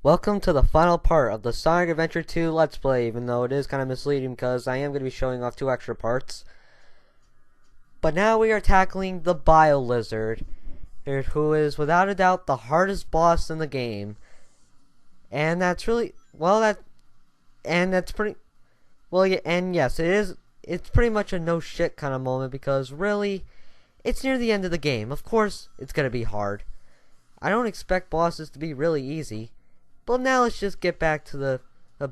Welcome to the final part of the Sonic Adventure 2 Let's Play, even though it is kind of misleading because I am going to be showing off 2 extra parts. But now we are tackling the Bio Lizard, who is without a doubt the hardest boss in the game. And that's really, that's pretty, yeah, and yes, it's pretty much a no shit kind of moment because really, it's near the end of the game. Of course, it's going to be hard. I don't expect bosses to be really easy. But now let's just get back to the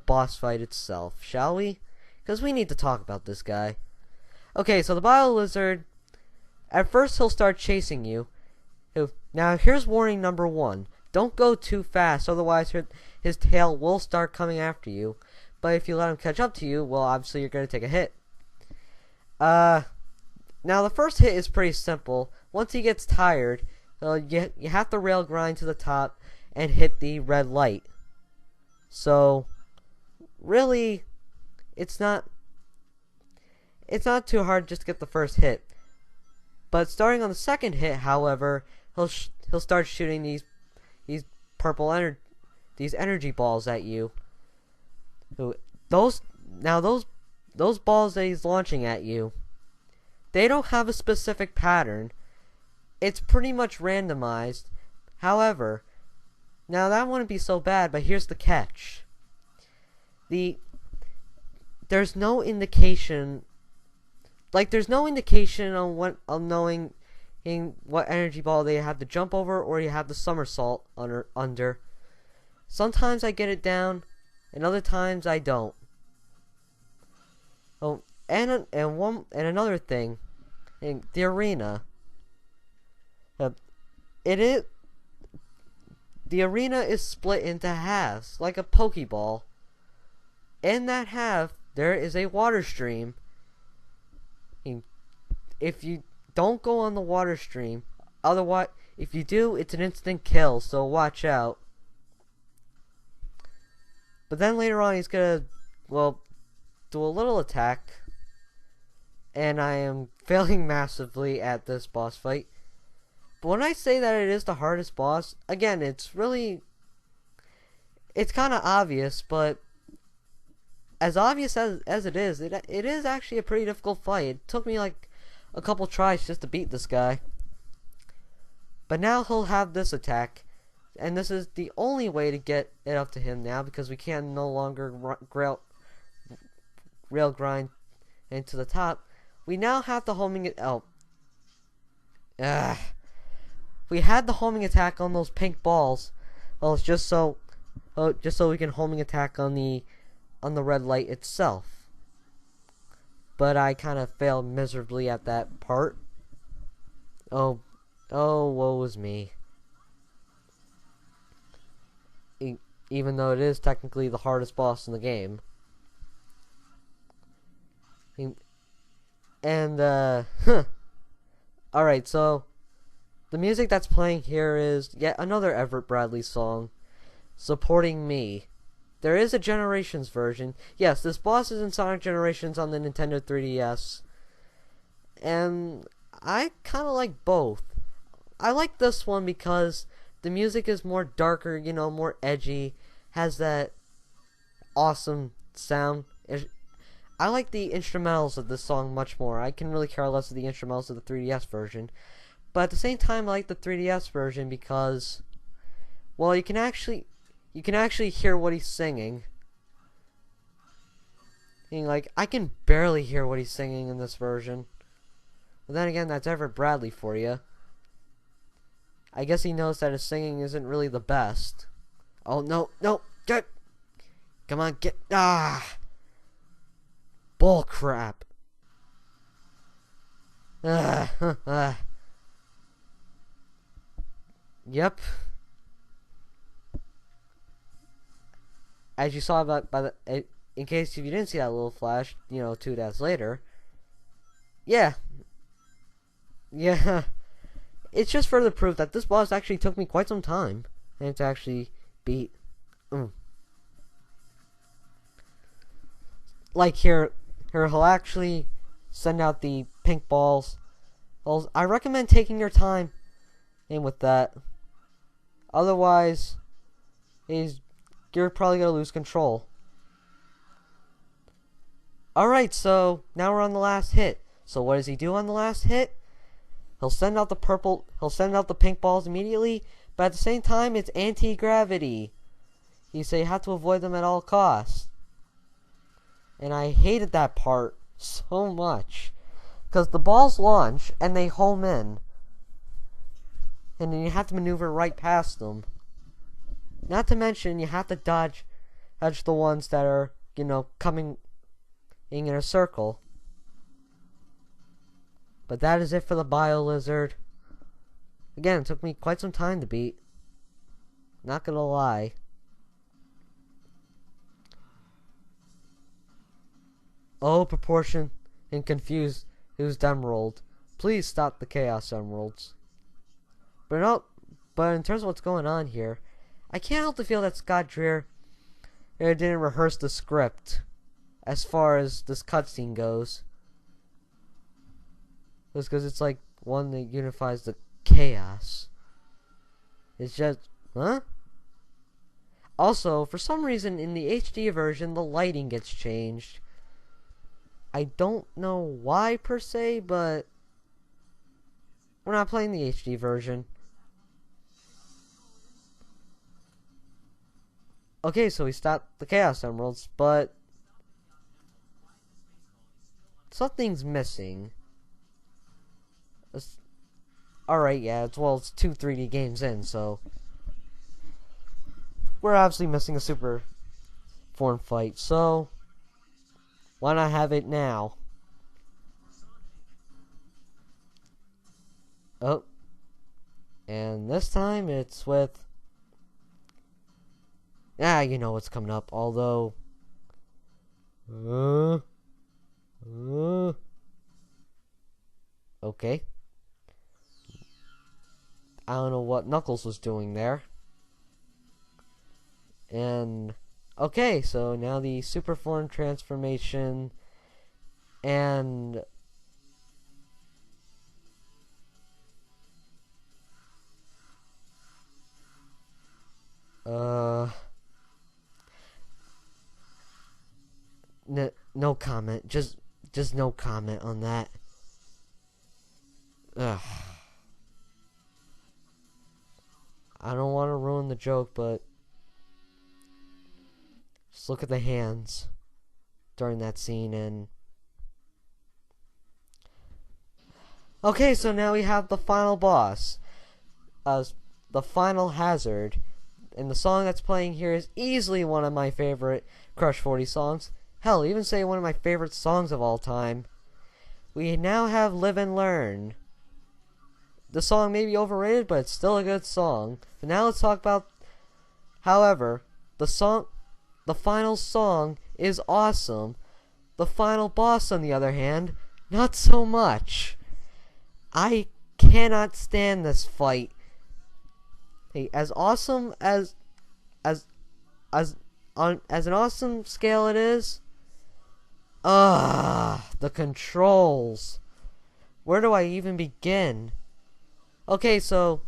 boss fight itself, shall we? Because we need to talk about this guy. Okay, so the Bio Lizard, at first he'll start chasing you. Now here's warning number 1. Don't go too fast, otherwise his tail will start coming after you. But if you let him catch up to you, well, obviously you're going to take a hit. Now the first hit is pretty simple. Once he gets tired, you have to rail grind to the top and hit the red light. So really, it's not too hard just to get the first hit. But starting on the second hit, however, he'll start shooting these energy balls at you. Those balls that he's launching at you, they don't have a specific pattern. It's pretty much randomized. However, now that wouldn't be so bad, but here's the catch. There's no indication on knowing what energy ball they have to jump over or you have the somersault under. Sometimes I get it down, and other times I don't. Oh, and another thing, in the arena, the arena is split into halves, like a Pokeball. In that half, there is a water stream. If you don't go on the water stream, otherwise, if you do, it's an instant kill, so watch out. But then later on, he's gonna, do a little attack. And I am failing massively at this boss fight. But when I say that it is the hardest boss, again, it's kind of obvious, but as obvious as it is actually a pretty difficult fight. It took me like a couple tries just to beat this guy. But now he'll have this attack, and this is the only way to get it up to him now, because we can no longer rail grind into the top. We now have the homing it out. We had the homing attack on those pink balls. Well, it's just so we can homing attack on the red light itself. But I kind of failed miserably at that part. Oh, woe is me. Even though it is technically the hardest boss in the game. And alright, so the music that's playing here is yet another Everett Bradley song, Supporting Me. There is a Generations version. Yes, this boss is in Sonic Generations on the Nintendo 3DS. And I kind of like both. I like this one because the music is more darker, more edgy, has that awesome sound. I like the instrumentals of this song much more. I can really care less of the instrumentals of the 3DS version. But at the same time, I like the 3DS version because, well, you can actually hear what he's singing. Like, I can barely hear what he's singing in this version. But then again, that's Everett Bradley for you. I guess he knows that his singing isn't really the best. Oh, no, get! Come on, get! Bull crap. Yep. As you saw in case if you didn't see that little flash, 2 deaths later. Yeah. It's just further proof that this boss actually took me quite some time and to actually beat. Like here he'll actually send out the pink balls. Well, I recommend taking your time in with that. Otherwise, you're probably gonna lose control. Alright, so now we're on the last hit. So what does he do on the last hit? He'll send out the pink balls immediately, but at the same time it's anti-gravity. So you have to avoid them at all costs. And I hated that part so much. Because the balls launch and they home in. And then you have to maneuver right past them. Not to mention you have to dodge the ones that are, coming in a circle. But that is it for the Bio Lizard. Again, it took me quite some time to beat. Not gonna lie. Oh, proportion and confused. Who's emerald? Please stop the chaos emeralds. But in terms of what's going on here, I can't help to feel that Scott Dreer didn't rehearse the script as far as this cutscene goes. It's because it's like one that unifies the chaos. It's just, huh? Also, for some reason in the HD version, the lighting gets changed. I don't know why per se, but we're not playing the HD version. Okay, so we stopped the Chaos Emeralds, but something's missing. Alright, yeah, it's 2 3D games in, so we're obviously missing a super form fight, so why not have it now? Oh. And this time it's with... you know what's coming up, although... Okay. I don't know what Knuckles was doing there. And... okay, so now the super form transformation and no comment. Just no comment on that. Ugh. I don't want to ruin the joke, but just look at the hands during that scene. And okay, so now we have the final boss, the final hazard, and the song that's playing here is easily one of my favorite Crush 40 songs. Hell, even say one of my favorite songs of all time. We now have Live and Learn. The song may be overrated, but it's still a good song. But now let's talk about, however, the final song is awesome. The final boss, on the other hand, not so much. I cannot stand this fight. Hey, as awesome as an awesome scale it is, the controls. Where do I even begin? Okay, so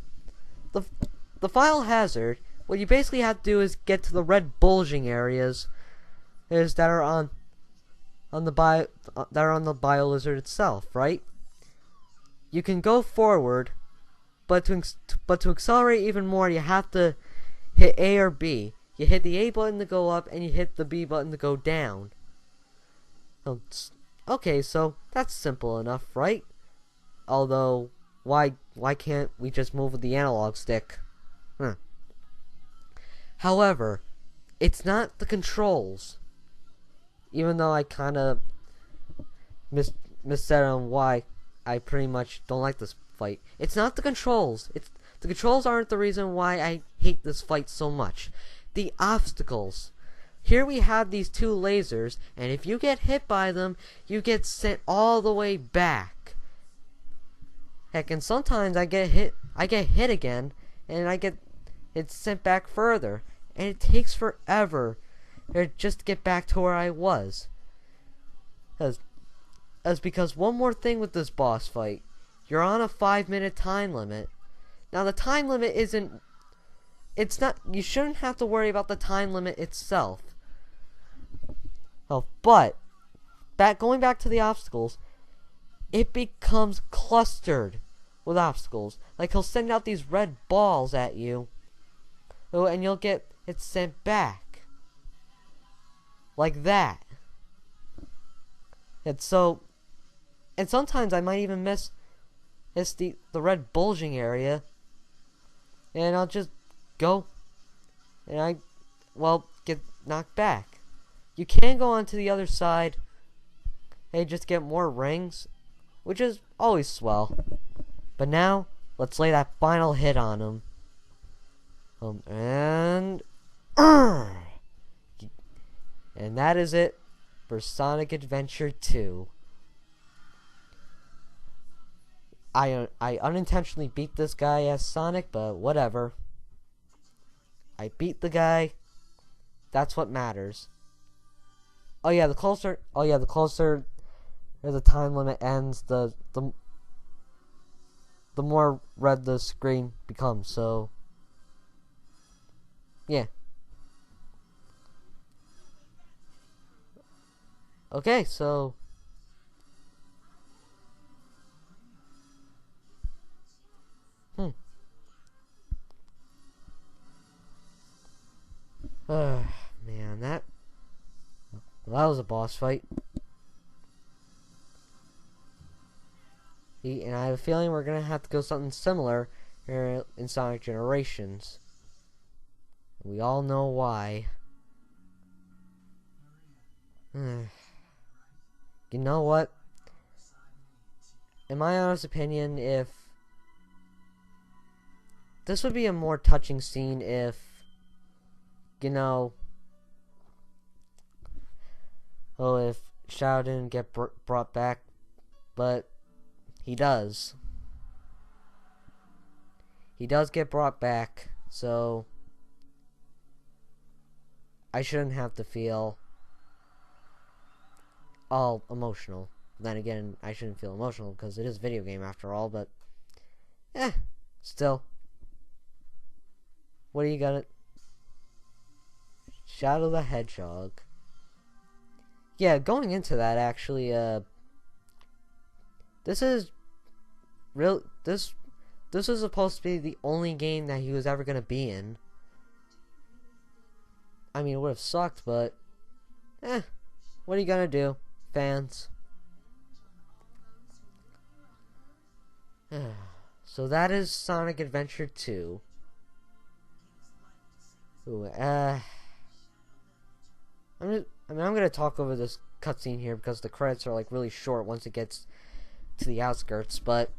the final hazard, what you basically have to do is get to the red bulging areas that are on the Bio Lizard itself, right? You can go forward, but to accelerate even more, you have to hit A or B. You hit the A button to go up, and you hit the B button to go down. Okay, so that's simple enough, right? Although, why can't we just move with the analog stick? However, it's not the controls. Even though I kind of missaid on why I pretty much don't like this fight. It's not the controls. The controls aren't the reason why I hate this fight so much. The obstacles. Here we have these two lasers, and if you get hit by them, you get sent all the way back. Heck, and sometimes I get hit again, and I get it sent back further, and it takes forever just to get back to where I was. As because one more thing with this boss fight, you're on a 5-minute time limit. Now the time limit isn't it's not, you shouldn't have to worry about the time limit itself. Oh, but going back to the obstacles, it becomes clustered with obstacles. Like, he'll send out these red balls at you, and you'll get it sent back like that. And sometimes I might even miss the red bulging area, and I'll just go and get knocked back. You can go on to the other side and just get more rings, which is always swell. But now, let's lay that final hit on him. And that is it for Sonic Adventure 2. I unintentionally beat this guy as Sonic, but whatever. I beat the guy. That's what matters. Oh yeah, the closer the time limit ends, the more red the screen becomes. So yeah. Okay, so man, that was a boss fight. And I have a feeling we're gonna have to go something similar here in Sonic Generations. We all know why. You know what? In my honest opinion, if this would be a more touching scene if, you know, if Shadow didn't get brought back, but he does. He does get brought back, so I shouldn't have to feel all emotional. Then again, I shouldn't feel emotional because it is a video game after all, but still. What do you got? Shadow the Hedgehog. Yeah, going into that, actually, this is supposed to be the only game that he was ever gonna be in. I mean, it would have sucked, but what are you gonna do, fans? So that is Sonic Adventure 2. Ooh, I'm gonna talk over this cutscene here because the credits are like really short once it gets to the outskirts, but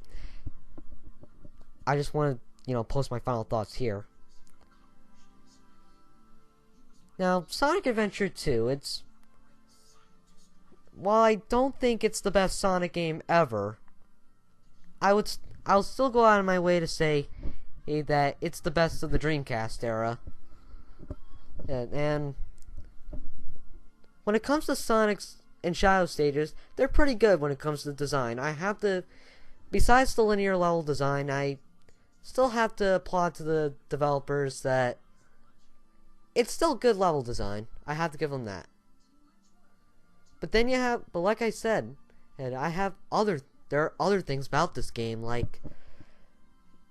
I just want to, post my final thoughts here. Now, Sonic Adventure 2, while I don't think it's the best Sonic game ever, I'll still go out of my way to say that it's the best of the Dreamcast era. And when it comes to Sonic's and Shadow stages, they're pretty good when it comes to design. Besides the linear level design, I still have to applaud to the developers that it's still good level design. I have to give them that. But then but like I said, and there are other things about this game, like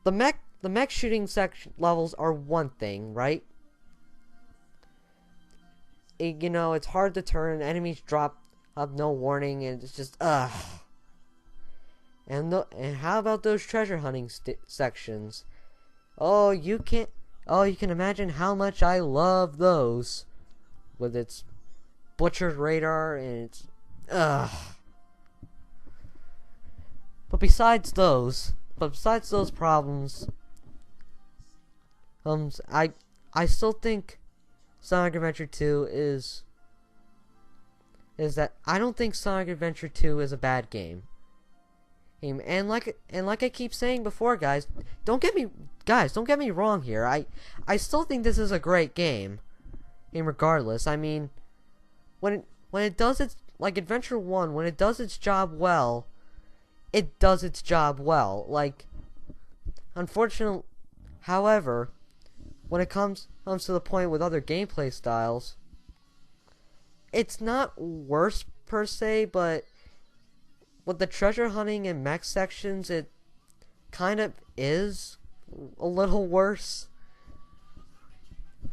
the mech shooting section levels are one thing, right? It's hard to turn, enemies drop up no warning, and it's just And how about those treasure hunting sections? You can imagine how much I love those, with its butchered radar and its But besides those problems, I still think Sonic Adventure 2 is that I don't think Sonic Adventure 2 is a bad game. And like I keep saying before, guys, don't get me wrong here. I still think this is a great game. Regardless, I mean, when it does its, like Adventure 1, when it does its job well, it does its job well. Like, unfortunately, however, when it comes to the point with other gameplay styles, it's not worse per se, but with the treasure hunting and mech sections, it kind of is a little worse.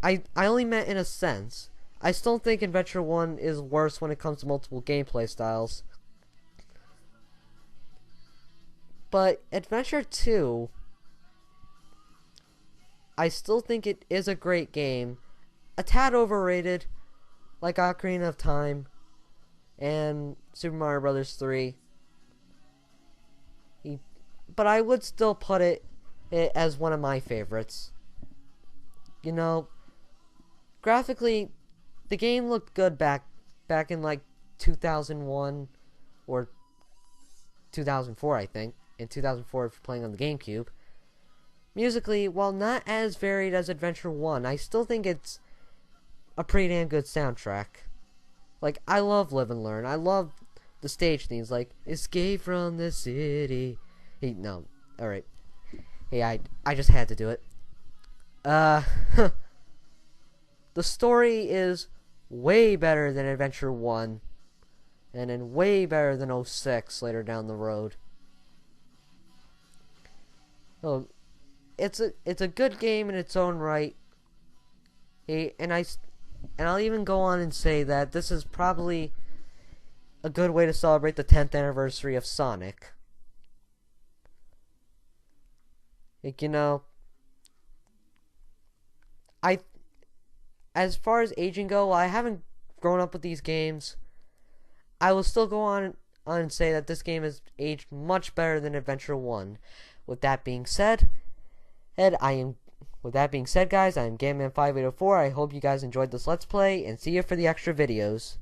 I only meant in a sense. I still think Adventure 1 is worse when it comes to multiple gameplay styles. But Adventure 2, I still think it is a great game. A tad overrated, like Ocarina of Time and Super Mario Bros. 3. But I would still put it as one of my favorites. You know, graphically, the game looked good back in like 2001 or 2004, I think. In 2004, if you're playing on the GameCube. Musically, while not as varied as Adventure 1, I still think it's a pretty damn good soundtrack. Like, I love Live and Learn. I love the stage themes, like Escape from the City. Hey, no, alright. Hey, I just had to do it. The story is way better than Adventure 1, and then way better than 06 later down the road. So, it's a good game in its own right. And I'll even go on and say that this is probably a good way to celebrate the 10th anniversary of Sonic. Like, you know, as far as aging go, I haven't grown up with these games. I will still go on and say that this game has aged much better than Adventure 1. With that being said, guys, I am GameMan5804. I hope you guys enjoyed this Let's Play, and see you for the extra videos.